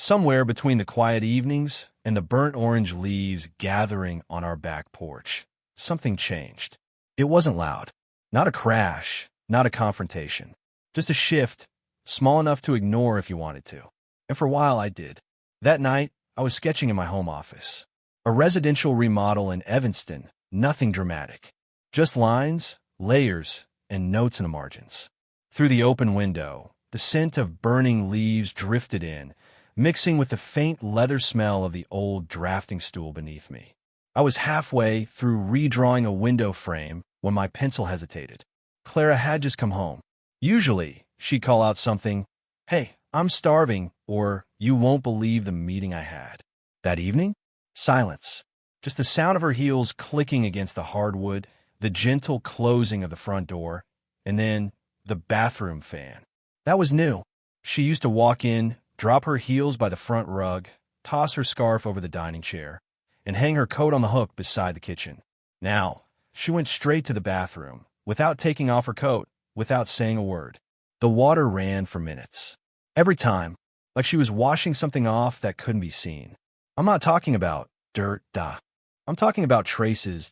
somewhere between the quiet evenings and the burnt orange leaves gathering on our back porch, something changed. It wasn't loud. Not a crash, not a confrontation. Just a shift, small enough to ignore if you wanted to. And for a while I did. That night, I was sketching in my home office. A residential remodel in Evanston, nothing dramatic. Just lines, layers, and notes in the margins. Through the open window, the scent of burning leaves drifted in, mixing with the faint leather smell of the old drafting stool beneath me. I was halfway through redrawing a window frame when my pencil hesitated. Clara had just come home. Usually, she'd call out something, "Hey, I'm starving," or "You won't believe the meeting I had." That evening, silence. Just the sound of her heels clicking against the hardwood, the gentle closing of the front door, and then the bathroom fan. That was new. She used to walk in, drop her heels by the front rug, toss her scarf over the dining chair, and hang her coat on the hook beside the kitchen. Now, she went straight to the bathroom, without taking off her coat, without saying a word. The water ran for minutes. Every time, like she was washing something off that couldn't be seen. I'm not talking about dirt, I'm talking about traces,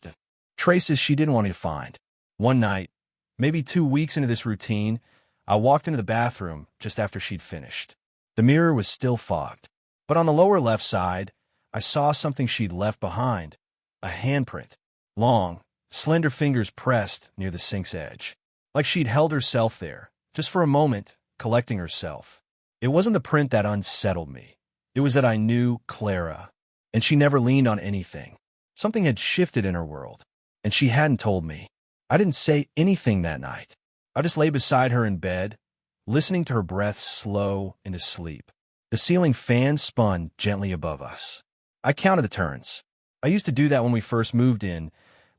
traces she didn't want me to find. One night, maybe 2 weeks into this routine, I walked into the bathroom just after she'd finished. The mirror was still fogged, but on the lower left side, I saw something she'd left behind, a handprint, long, slender fingers pressed near the sink's edge, like she'd held herself there, just for a moment, collecting herself. It wasn't the print that unsettled me. It was that I knew Clara, and she never leaned on anything. Something had shifted in her world, and she hadn't told me. I didn't say anything that night. I just lay beside her in bed, listening to her breath slow into sleep. The ceiling fan spun gently above us. I counted the turns. I used to do that when we first moved in,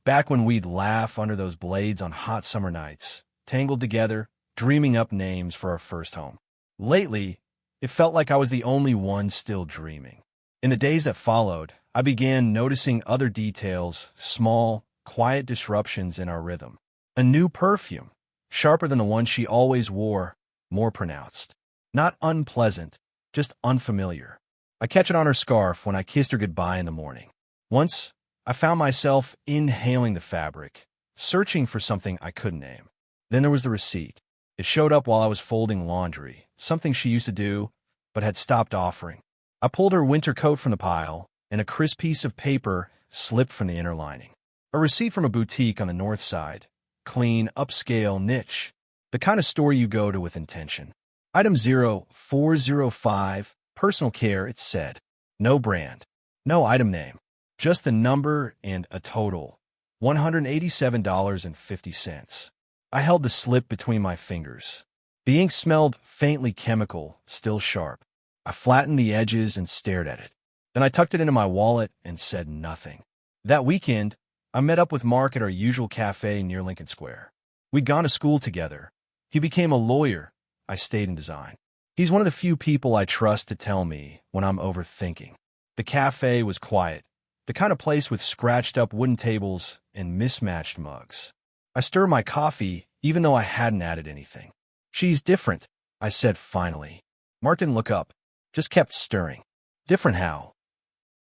back when we'd laugh under those blades on hot summer nights, tangled together, dreaming up names for our first home. Lately, it felt like I was the only one still dreaming. In the days that followed, I began noticing other details, small, quiet disruptions in our rhythm. A new perfume, sharper than the one she always wore, more pronounced. Not unpleasant, just unfamiliar. I catch it on her scarf when I kissed her goodbye in the morning. Once, I found myself inhaling the fabric, searching for something I couldn't name. Then there was the receipt. It showed up while I was folding laundry, something she used to do, but had stopped offering. I pulled her winter coat from the pile, and a crisp piece of paper slipped from the inner lining. A receipt from a boutique on the north side. Clean, upscale, niche. The kind of store you go to with intention. Item 0405, personal care, it said. No brand. No item name. Just the number and a total. $187.50. I held the slip between my fingers. The ink smelled faintly chemical, still sharp. I flattened the edges and stared at it. Then I tucked it into my wallet and said nothing. That weekend, I met up with Mark at our usual cafe near Lincoln Square. We'd gone to school together. He became a lawyer. I stayed in design. He's one of the few people I trust to tell me when I'm overthinking. The cafe was quiet, the kind of place with scratched-up wooden tables and mismatched mugs. I stirred my coffee even though I hadn't added anything. "She's different," I said finally. Mark didn't look up, just kept stirring. Different how?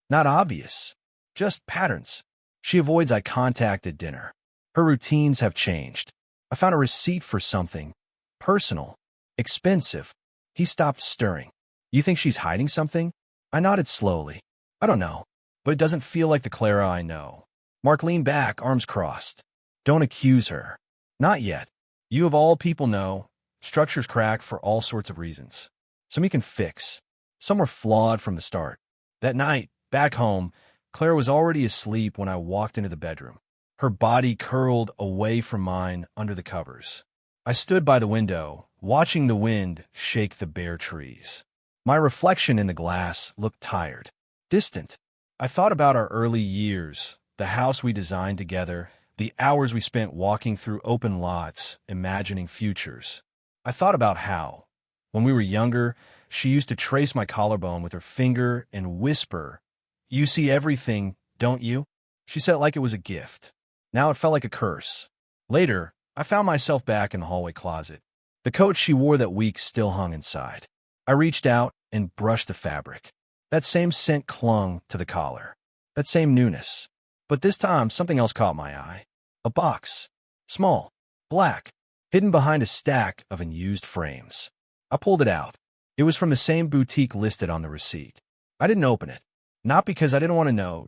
Not obvious. Just patterns. She avoids eye contact at dinner. Her routines have changed. I found a receipt for something. Personal. Expensive. He stopped stirring. "You think she's hiding something?" I nodded slowly. "I don't know, but it doesn't feel like the Clara I know." Mark leaned back, arms crossed. "Don't accuse her." "Not yet. You of all people know, structures crack for all sorts of reasons. Some you can fix. Some were flawed from the start." That night, back home, Clara was already asleep when I walked into the bedroom. Her body curled away from mine under the covers. I stood by the window, watching the wind shake the bare trees. My reflection in the glass looked tired, distant. I thought about our early years, the house we designed together, the hours we spent walking through open lots, imagining futures. I thought about how, when we were younger, she used to trace my collarbone with her finger and whisper, "You see everything, don't you?" She said it like it was a gift. Now it felt like a curse. Later, I found myself back in the hallway closet. The coat she wore that week still hung inside. I reached out, and brushed the fabric. That same scent clung to the collar. That same newness. But this time, something else caught my eye. A box. Small. Black. Hidden behind a stack of unused frames. I pulled it out. It was from the same boutique listed on the receipt. I didn't open it. Not because I didn't want to know,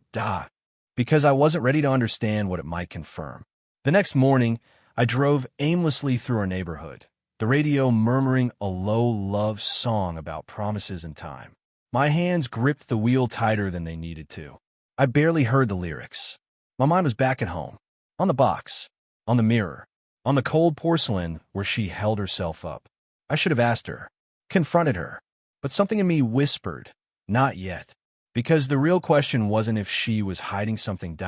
because I wasn't ready to understand what it might confirm. The next morning, I drove aimlessly through our neighborhood, the radio murmuring a low love song about promises and time. My hands gripped the wheel tighter than they needed to. I barely heard the lyrics. My mind was back at home, on the box, on the mirror, on the cold porcelain where she held herself up. I should have asked her, confronted her, but something in me whispered, not yet. Because the real question wasn't if she was hiding something,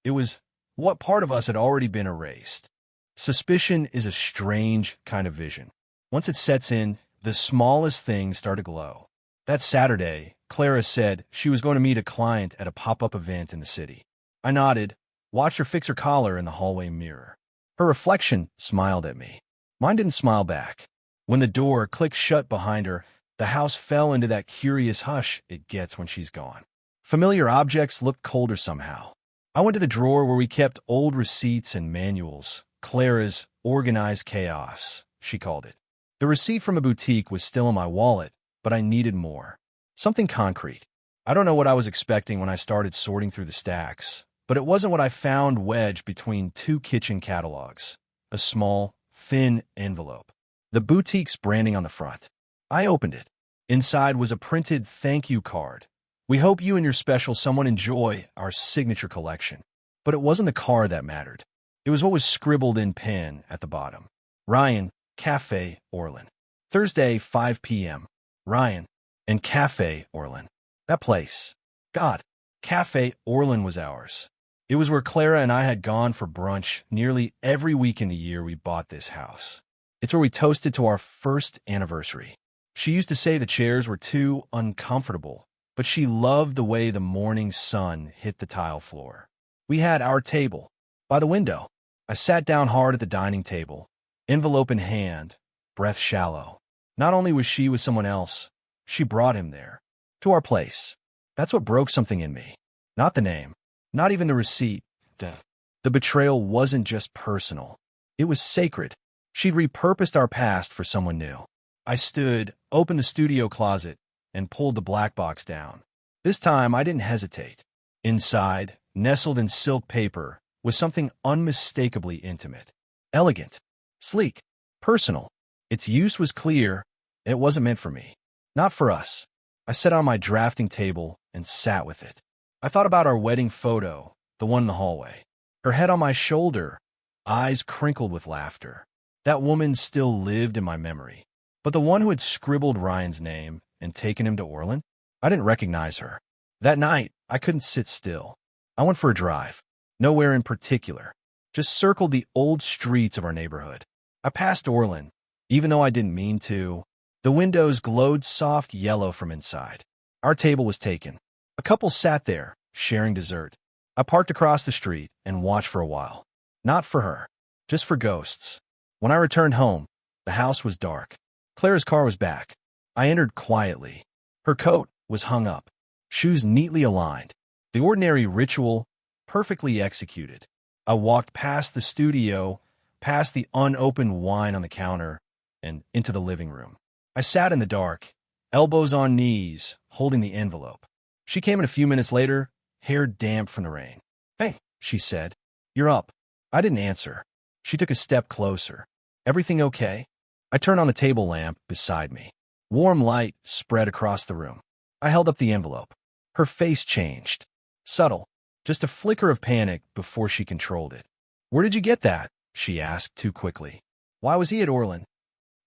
It was what part of us had already been erased. Suspicion is a strange kind of vision. Once it sets in, the smallest things start to glow. That Saturday, Clara said she was going to meet a client at a pop-up event in the city. I nodded, watched her fix her collar in the hallway mirror. Her reflection smiled at me. Mine didn't smile back. When the door clicked shut behind her, the house fell into that curious hush it gets when she's gone. Familiar objects looked colder somehow. I went to the drawer where we kept old receipts and manuals. Clara's organized chaos, she called it. The receipt from a boutique was still in my wallet, but I needed more. Something concrete. I don't know what I was expecting when I started sorting through the stacks, but it wasn't what I found wedged between two kitchen catalogs. A small, thin envelope. The boutique's branding on the front. I opened it. Inside was a printed thank you card. We hope you and your special someone enjoy our signature collection. But it wasn't the card that mattered. It was what was scribbled in pen at the bottom. Ryan, Cafe, Orland. Thursday, 5 p.m. Ryan and Cafe, Orland. That place. God, Cafe Orland was ours. It was where Clara and I had gone for brunch nearly every week in the year we bought this house. It's where we toasted to our first anniversary. She used to say the chairs were too uncomfortable, but she loved the way the morning sun hit the tile floor. We had our table by the window. I sat down hard at the dining table, envelope in hand, breath shallow. Not only was she with someone else, she brought him there, to our place. That's what broke something in me. Not the name, not even the receipt. The betrayal wasn't just personal. It was sacred. She'd repurposed our past for someone new. I stood, opened the studio closet, and pulled the black box down. This time, I didn't hesitate. Inside, nestled in silk paper, was something unmistakably intimate. Elegant, sleek, personal. Its use was clear. It wasn't meant for me. Not for us. I sat on my drafting table and sat with it. I thought about our wedding photo, the one in the hallway. Her head on my shoulder, eyes crinkled with laughter. That woman still lived in my memory. But the one who had scribbled Ryan's name and taken him to Orland, I didn't recognize her. That night, I couldn't sit still. I went for a drive. Nowhere in particular. Just circled the old streets of our neighborhood. I passed Orland, even though I didn't mean to. The windows glowed soft yellow from inside. Our table was taken. A couple sat there, sharing dessert. I parked across the street and watched for a while. Not for her, just for ghosts. When I returned home, the house was dark. Clara's car was back. I entered quietly. Her coat was hung up, shoes neatly aligned. The ordinary ritual, perfectly executed. I walked past the studio, past the unopened wine on the counter, and into the living room. I sat in the dark, elbows on knees, holding the envelope. She came in a few minutes later, hair damp from the rain. "Hey," she said, "you're up." I didn't answer. She took a step closer. "Everything okay?" I turned on the table lamp beside me. Warm light spread across the room. I held up the envelope. Her face changed. Subtle. Just a flicker of panic before she controlled it. "Where did you get that?" she asked too quickly. "Why was he at Orland?"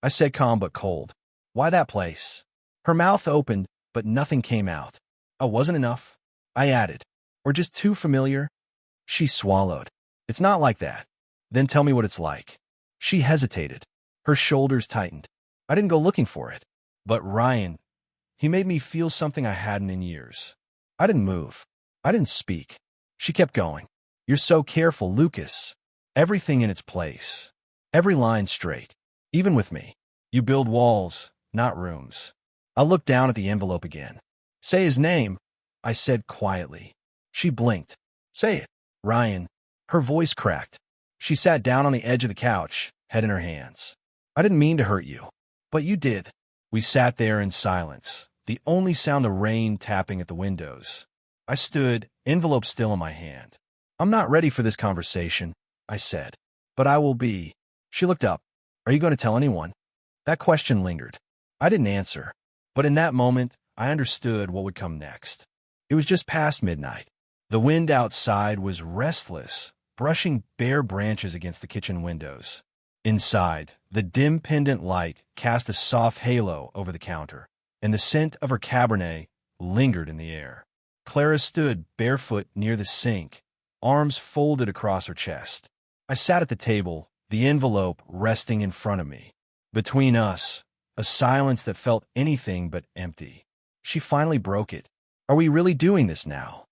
I said calm but cold. "Why that place?" Her mouth opened, but nothing came out. "Oh, wasn't enough?" I added. "Or just too familiar?" She swallowed. "It's not like that." "Then tell me what it's like." She hesitated. Her shoulders tightened. I didn't go looking for it. But Ryan, he made me feel something I hadn't in years. I didn't move. I didn't speak. She kept going. "You're so careful, Lucas. Everything in its place. Every line straight. Even with me. You build walls, not rooms." I looked down at the envelope again. Say his name, I said quietly. She blinked. Say it, Ryan. Her voice cracked. She sat down on the edge of the couch, head in her hands. I didn't mean to hurt you, but you did. We sat there in silence, the only sound of rain tapping at the windows. I stood, envelope still in my hand. I'm not ready for this conversation, I said. But I will be. She looked up. Are you going to tell anyone? That question lingered. I didn't answer. But in that moment, I understood what would come next. It was just past midnight. The wind outside was restless, brushing bare branches against the kitchen windows. Inside, the dim pendant light cast a soft halo over the counter, and the scent of her Cabernet lingered in the air. Clara stood barefoot near the sink, arms folded across her chest. I sat at the table, the envelope resting in front of me. Between us, a silence that felt anything but empty. She finally broke it. Are we really doing this now?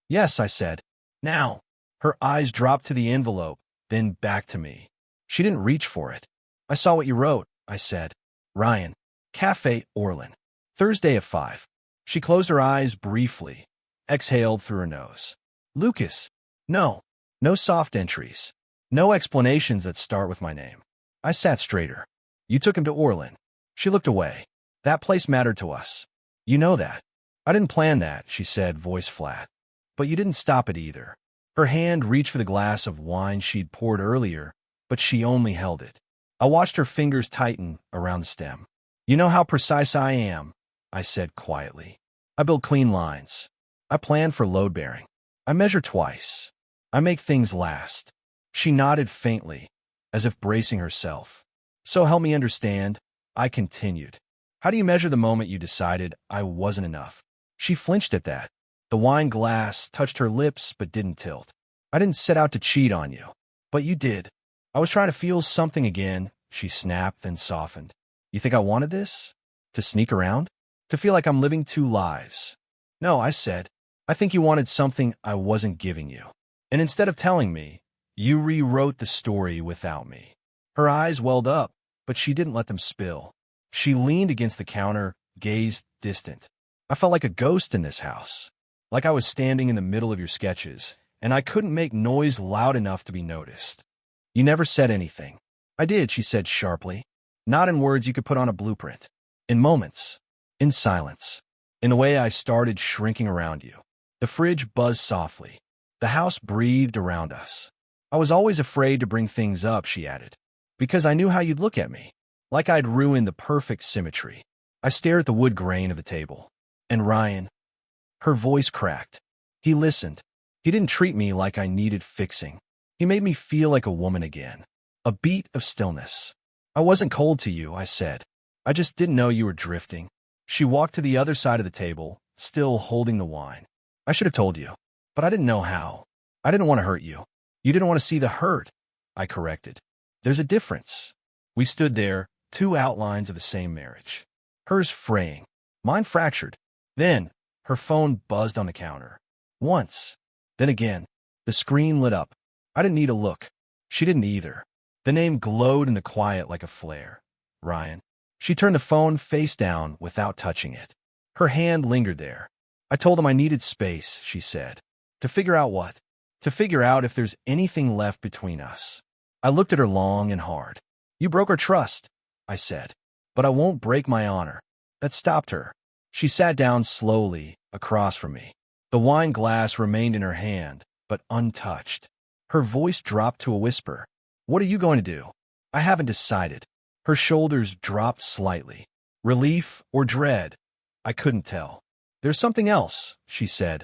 Yes, I said. Now. Her eyes dropped to the envelope, then back to me. She didn't reach for it. I saw what you wrote, I said. Ryan, Cafe Orlin. Thursday at 5. She closed her eyes briefly, exhaled through her nose. Lucas. No. No soft entries. No explanations that start with my name. I sat straighter. You took him to Orlin. She looked away. That place mattered to us. You know that. I didn't plan that, she said, voice flat. But you didn't stop it either. Her hand reached for the glass of wine she'd poured earlier, but she only held it. I watched her fingers tighten around the stem. You know how precise I am, I said quietly. I build clean lines. I plan for load bearing. I measure twice. I make things last. She nodded faintly, as if bracing herself. So help me understand, I continued. How do you measure the moment you decided I wasn't enough? She flinched at that. The wine glass touched her lips but didn't tilt. I didn't set out to cheat on you. But you did. I was trying to feel something again, she snapped, then softened. You think I wanted this? To sneak around? To feel like I'm living two lives? No, I said. I think you wanted something I wasn't giving you. And instead of telling me, you rewrote the story without me. Her eyes welled up, but she didn't let them spill. She leaned against the counter, gazed distant. I felt like a ghost in this house. Like I was standing in the middle of your sketches, and I couldn't make noise loud enough to be noticed. You never said anything. I did, she said sharply. Not in words you could put on a blueprint. In moments. In silence. In the way I started shrinking around you. The fridge buzzed softly. The house breathed around us. I was always afraid to bring things up, she added, because I knew how you'd look at me, like I'd ruined the perfect symmetry. I stared at the wood grain of the table. And Ryan. Her voice cracked. He listened. He didn't treat me like I needed fixing. He made me feel like a woman again. A beat of stillness. I wasn't cold to you, I said. I just didn't know you were drifting. She walked to the other side of the table, still holding the wine. I should have told you, but I didn't know how. I didn't want to hurt you. You didn't want to see the hurt, I corrected. There's a difference. We stood there, two outlines of the same marriage. Hers fraying, mine fractured. Then, her phone buzzed on the counter. Once. Then again. The screen lit up. I didn't need a look. She didn't either. The name glowed in the quiet like a flare. Ryan. She turned the phone face down without touching it. Her hand lingered there. I told him I needed space, she said. To figure out what? To figure out if there's anything left between us. I looked at her long and hard. You broke her trust, I said. But I won't break my honor. That stopped her. She sat down slowly, across from me. The wine glass remained in her hand, but untouched. Her voice dropped to a whisper. What are you going to do? I haven't decided. Her shoulders dropped slightly. Relief or dread? I couldn't tell. There's something else, she said,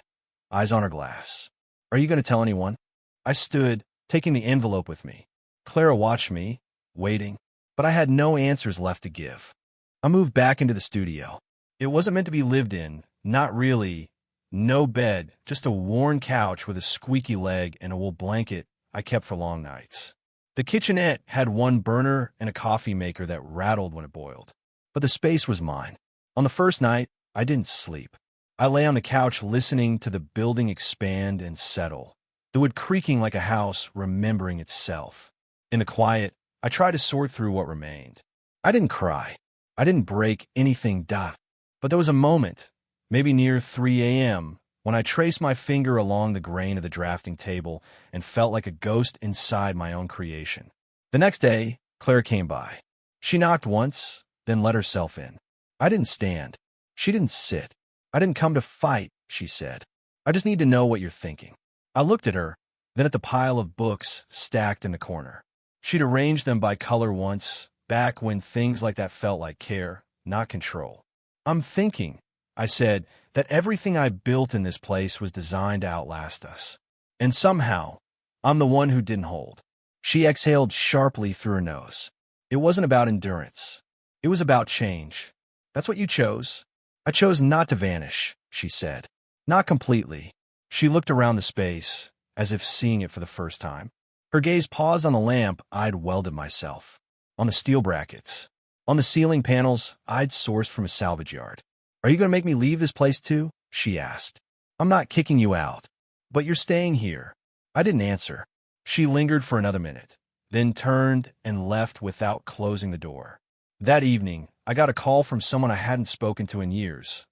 eyes on her glass. Are you going to tell anyone? I stood, taking the envelope with me. Clara watched me, waiting, but I had no answers left to give. I moved back into the studio. It wasn't meant to be lived in, not really. No bed, just a worn couch with a squeaky leg and a wool blanket I kept for long nights. The kitchenette had one burner and a coffee maker that rattled when it boiled. But the space was mine. On the first night, I didn't sleep. I lay on the couch listening to the building expand and settle, the wood creaking like a house remembering itself. In the quiet, I tried to sort through what remained. I didn't cry. I didn't break anything. But there was a moment, maybe near 3 a.m., when I traced my finger along the grain of the drafting table and felt like a ghost inside my own creation. The next day, Clara came by. She knocked once, then let herself in. I didn't stand. She didn't sit. I didn't come to fight, she said. I just need to know what you're thinking. I looked at her, then at the pile of books stacked in the corner. She'd arranged them by color once, back when things like that felt like care, not control. I'm thinking, I said, that everything I built in this place was designed to outlast us. And somehow, I'm the one who didn't hold. She exhaled sharply through her nose. It wasn't about endurance. It was about change. That's what you chose. I chose not to vanish, she said. Not completely. She looked around the space, as if seeing it for the first time. Her gaze paused on the lamp I'd welded myself, on the steel brackets, on the ceiling panels I'd sourced from a salvage yard. Are you going to make me leave this place too? She asked. I'm not kicking you out, but you're staying here. I didn't answer. She lingered for another minute, then turned and left without closing the door. That evening, I got a call from someone I hadn't spoken to in years.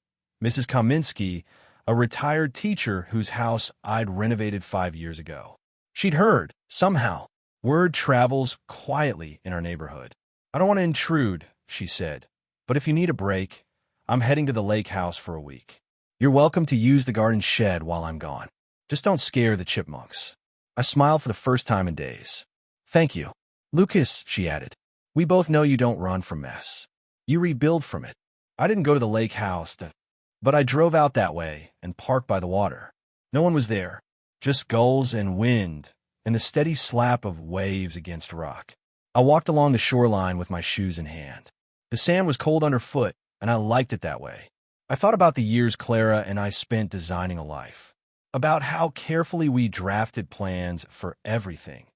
Mrs. Kaminsky, a retired teacher whose house I'd renovated 5 years ago. She'd heard, somehow. Word travels quietly in our neighborhood. I don't want to intrude, she said, but if you need a break, I'm heading to the lake house for a week. You're welcome to use the garden shed while I'm gone. Just don't scare the chipmunks. I smiled for the first time in days. Thank you. Lucas, she added. We both know you don't run from mess. You rebuild from it. I didn't go to the lake house, but I drove out that way and parked by the water. No one was there, just gulls and wind and the steady slap of waves against rock. I walked along the shoreline with my shoes in hand. The sand was cold underfoot, and I liked it that way. I thought about the years Clara and I spent designing a life, about how carefully we drafted plans for everything.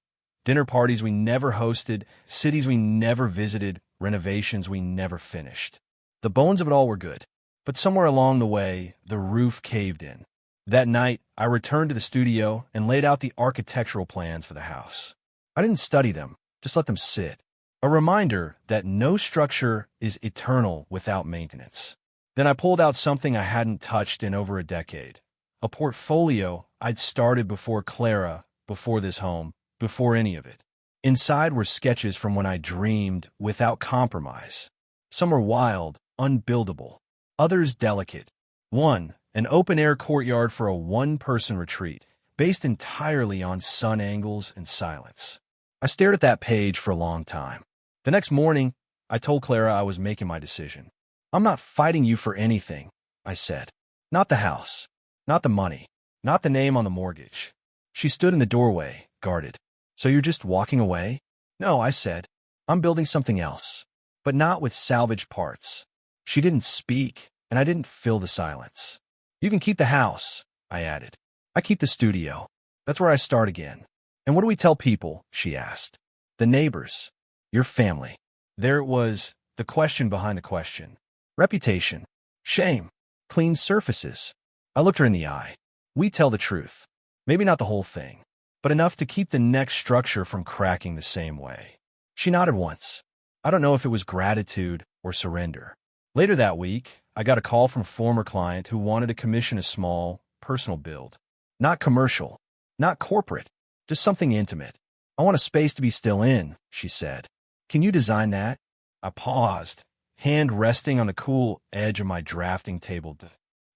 Dinner parties we never hosted, cities we never visited, renovations we never finished. The bones of it all were good, but somewhere along the way, the roof caved in. That night, I returned to the studio and laid out the architectural plans for the house. I didn't study them, just let them sit. A reminder that no structure is eternal without maintenance. Then I pulled out something I hadn't touched in over a decade. A portfolio I'd started before Clara, before this home, before any of it. Inside were sketches from when I dreamed without compromise. Some were wild, unbuildable. Others delicate. One, an open-air courtyard for a one-person retreat, based entirely on sun angles and silence. I stared at that page for a long time. The next morning, I told Clara I was making my decision. I'm not fighting you for anything, I said. Not the house, not the money, not the name on the mortgage. She stood in the doorway, guarded. So you're just walking away? No, I said. I'm building something else, but not with salvaged parts. She didn't speak, and I didn't fill the silence. You can keep the house, I added. I keep the studio. That's where I start again. And what do we tell people? She asked. The neighbors. Your family. There it was, the question behind the question. Reputation. Shame. Clean surfaces. I looked her in the eye. We tell the truth. Maybe not the whole thing, but enough to keep the next structure from cracking the same way. She nodded once. I don't know if it was gratitude or surrender. Later that week, I got a call from a former client who wanted to commission a small, personal build. Not commercial, not corporate, just something intimate. I want a space to be still in, she said. Can you design that? I paused, hand resting on the cool edge of my drafting table.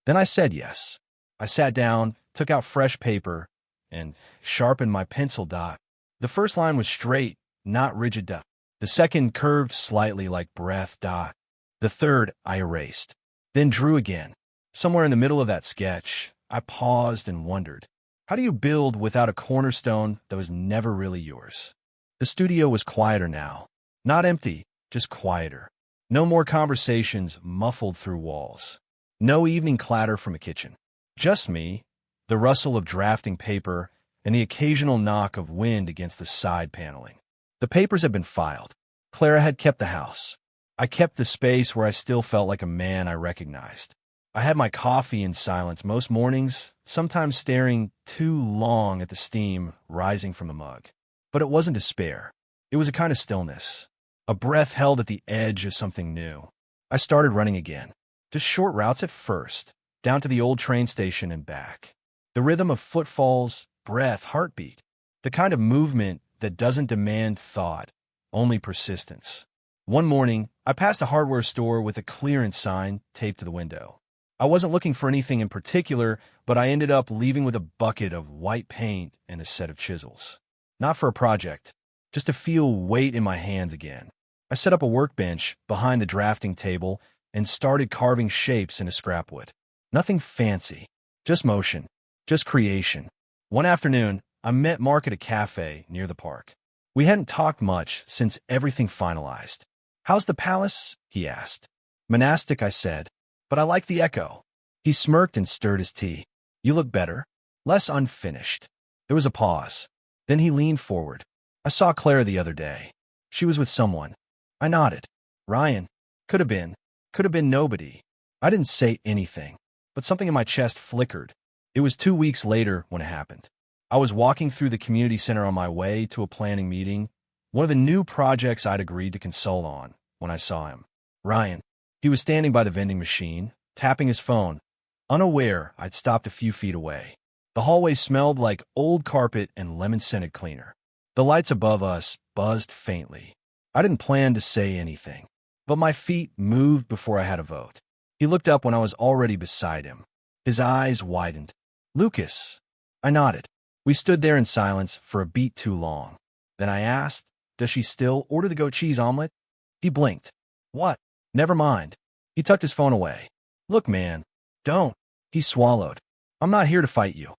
Then I said yes. I sat down, took out fresh paper, and sharpened my pencil dot. The first line was straight, not rigid dot. The second curved slightly like breath dot. The third I erased, then drew again. Somewhere in the middle of that sketch, I paused and wondered, how do you build without a cornerstone that was never really yours? The studio was quieter now. Not empty, just quieter. No more conversations muffled through walls. No evening clatter from a kitchen. Just me, the rustle of drafting paper, and the occasional knock of wind against the side paneling. The papers had been filed. Clara had kept the house. I kept the space where I still felt like a man I recognized. I had my coffee in silence most mornings, sometimes staring too long at the steam rising from the mug. But it wasn't despair. It was a kind of stillness, a breath held at the edge of something new. I started running again. Just short routes at first, down to the old train station and back. The rhythm of footfalls, breath, heartbeat. The kind of movement that doesn't demand thought, only persistence. One morning, I passed a hardware store with a clearance sign taped to the window. I wasn't looking for anything in particular, but I ended up leaving with a bucket of white paint and a set of chisels. Not for a project, just to feel weight in my hands again. I set up a workbench behind the drafting table and started carving shapes into scrapwood. Nothing fancy, just motion, just creation. One afternoon, I met Mark at a cafe near the park. We hadn't talked much since everything finalized. "How's the palace?" he asked. "Monastic," I said, "but I like the echo." He smirked and stirred his tea. "You look better. Less unfinished." There was a pause. Then he leaned forward. "I saw Clara the other day. She was with someone." I nodded. "Ryan. Could have been nobody." I didn't say anything, but something in my chest flickered. It was 2 weeks later when it happened. I was walking through the community center on my way to a planning meeting, one of the new projects I'd agreed to consult on, when I saw him. Ryan. He was standing by the vending machine, tapping his phone, unaware I'd stopped a few feet away. The hallway smelled like old carpet and lemon-scented cleaner. The lights above us buzzed faintly. I didn't plan to say anything, but my feet moved before I had a vote. He looked up when I was already beside him. His eyes widened. "Lucas." I nodded. We stood there in silence for a beat too long. Then I asked, "Does she still order the goat cheese omelet?" He blinked. "What?" "Never mind." He tucked his phone away. "Look, man, don't." He swallowed. "I'm not here to fight you,"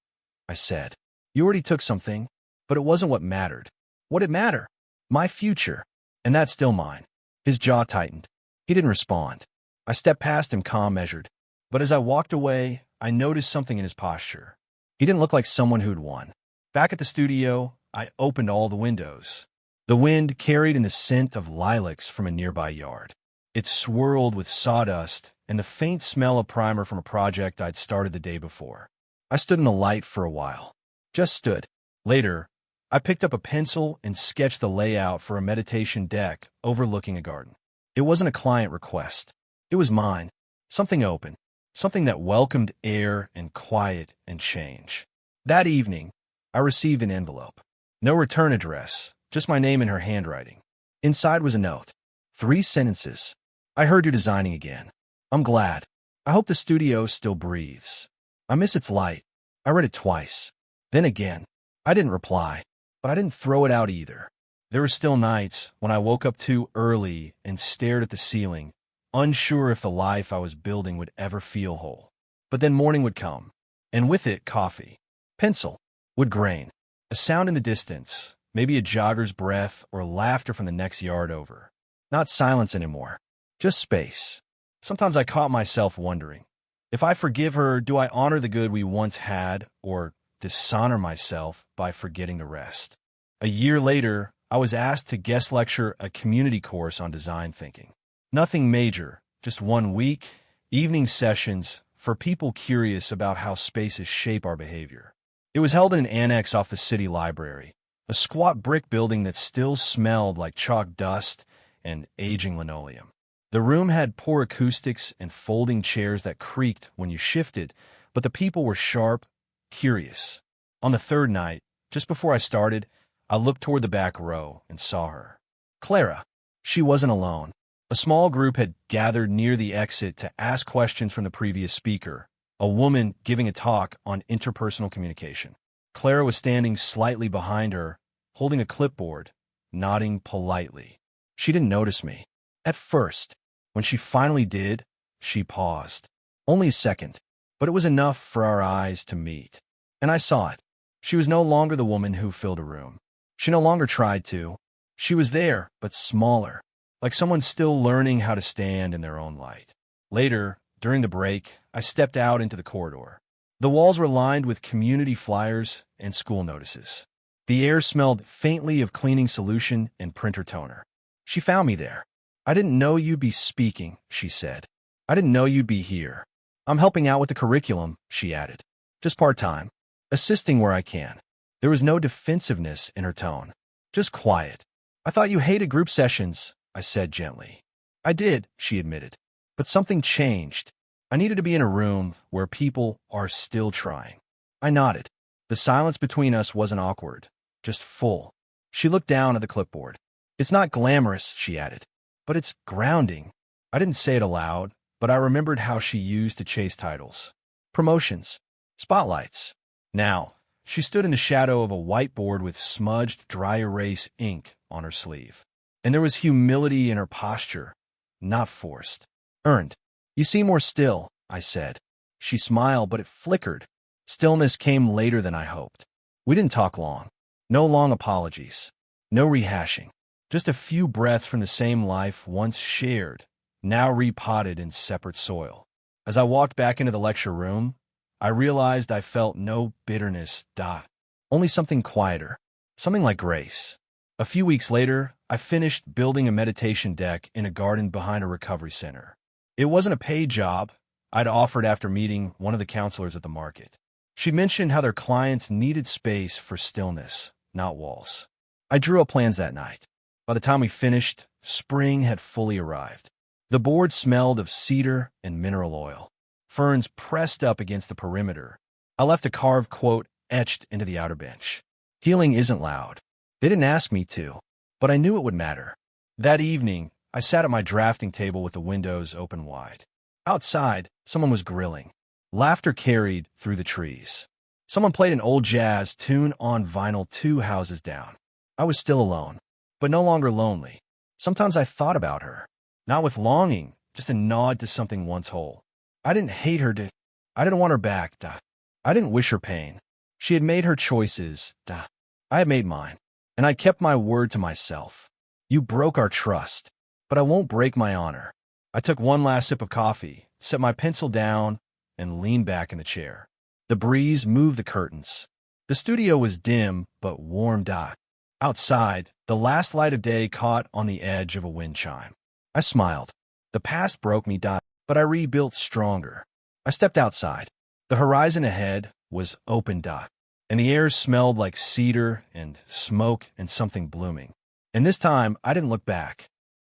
I said. "You already took something, but it wasn't what mattered." "What'd it matter?" "My future, and that's still mine." His jaw tightened. He didn't respond. I stepped past him, calm, measured. But as I walked away, I noticed something in his posture. He didn't look like someone who'd won. Back at the studio, I opened all the windows. The wind carried in the scent of lilacs from a nearby yard. It swirled with sawdust and the faint smell of primer from a project I'd started the day before. I stood in the light for a while. Just stood. Later, I picked up a pencil and sketched the layout for a meditation deck overlooking a garden. It wasn't a client request. It was mine. Something open. Something that welcomed air and quiet and change. That evening, I received an envelope. No return address, just my name in her handwriting. Inside was a note. 3 sentences. "I heard you're designing again. I'm glad. I hope the studio still breathes. I miss its light." I read it twice. Then again. I didn't reply, but I didn't throw it out either. There were still nights when I woke up too early and stared at the ceiling, unsure if the life I was building would ever feel whole. But then morning would come, and with it coffee. Pencil. Wood grain. A sound in the distance, maybe a jogger's breath or laughter from the next yard over. Not silence anymore, just space. Sometimes I caught myself wondering, if I forgive her, do I honor the good we once had, or dishonor myself by forgetting the rest? A year later, I was asked to guest lecture a community course on design thinking. Nothing major, just 1 week, evening sessions for people curious about how spaces shape our behavior. It was held in an annex off the city library, a squat brick building that still smelled like chalk dust and aging linoleum. The room had poor acoustics and folding chairs that creaked when you shifted, but the people were sharp, curious. On the 3rd night, just before I started, I looked toward the back row and saw her. Clara. She wasn't alone. A small group had gathered near the exit to ask questions from the previous speaker, a woman giving a talk on interpersonal communication. Clara was standing slightly behind her, holding a clipboard, nodding politely. She didn't notice me. At first, when she finally did, she paused. Only a second, but it was enough for our eyes to meet. And I saw it. She was no longer the woman who filled a room. She no longer tried to. She was there, but smaller, like someone still learning how to stand in their own light. Later, during the break, I stepped out into the corridor. The walls were lined with community flyers and school notices. The air smelled faintly of cleaning solution and printer toner. She found me there. "I didn't know you'd be speaking," she said. "I didn't know you'd be here. I'm helping out with the curriculum," she added. "Just part-time, assisting where I can." There was no defensiveness in her tone, just quiet. "I thought you hated group sessions," I said gently. "I did," she admitted. "But something changed. I needed to be in a room where people are still trying. I nodded. The silence between us wasn't awkward, just full. She looked down at the clipboard. It's not glamorous, she added, but it's grounding. I didn't say it aloud, but I remembered how she used to chase titles. Promotions. Spotlights. Now, she stood in the shadow of a whiteboard with smudged dry erase ink on her sleeve. And there was humility in her posture, not forced. Earned. You seem more still, I said. She smiled, but it flickered. Stillness came later than I hoped. We didn't talk long. No long apologies. No rehashing. Just a few breaths from the same life once shared, now repotted in separate soil. As I walked back into the lecture room, I realized I felt no bitterness, only something quieter, something like grace. A few weeks later, I finished building a meditation deck in a garden behind a recovery center. It wasn't a paid job I'd offered after meeting one of the counselors at the market. She mentioned how their clients needed space for stillness, not walls. I drew up plans that night. By the time we finished, spring had fully arrived. The board smelled of cedar and mineral oil. Ferns pressed up against the perimeter. I left a carved quote etched into the outer bench. Healing isn't loud. They didn't ask me to, but I knew it would matter. That evening, I sat at my drafting table with the windows open wide. Outside, someone was grilling. Laughter carried through the trees. Someone played an old jazz tune on vinyl 2 houses down. I was still alone, but no longer lonely. Sometimes I thought about her, not with longing, just a nod to something once whole. I didn't hate her, I didn't want her back, I didn't wish her pain. She had made her choices, I had made mine, and I kept my word to myself. You broke our trust, but I won't break my honor. I took one last sip of coffee, set my pencil down, and leaned back in the chair. The breeze moved the curtains. The studio was dim, but warm. Outside, the last light of day caught on the edge of a wind chime. I smiled. The past broke me, but I rebuilt stronger. I stepped outside. The horizon ahead was open, and the air smelled like cedar and smoke and something blooming. And this time, I didn't look back.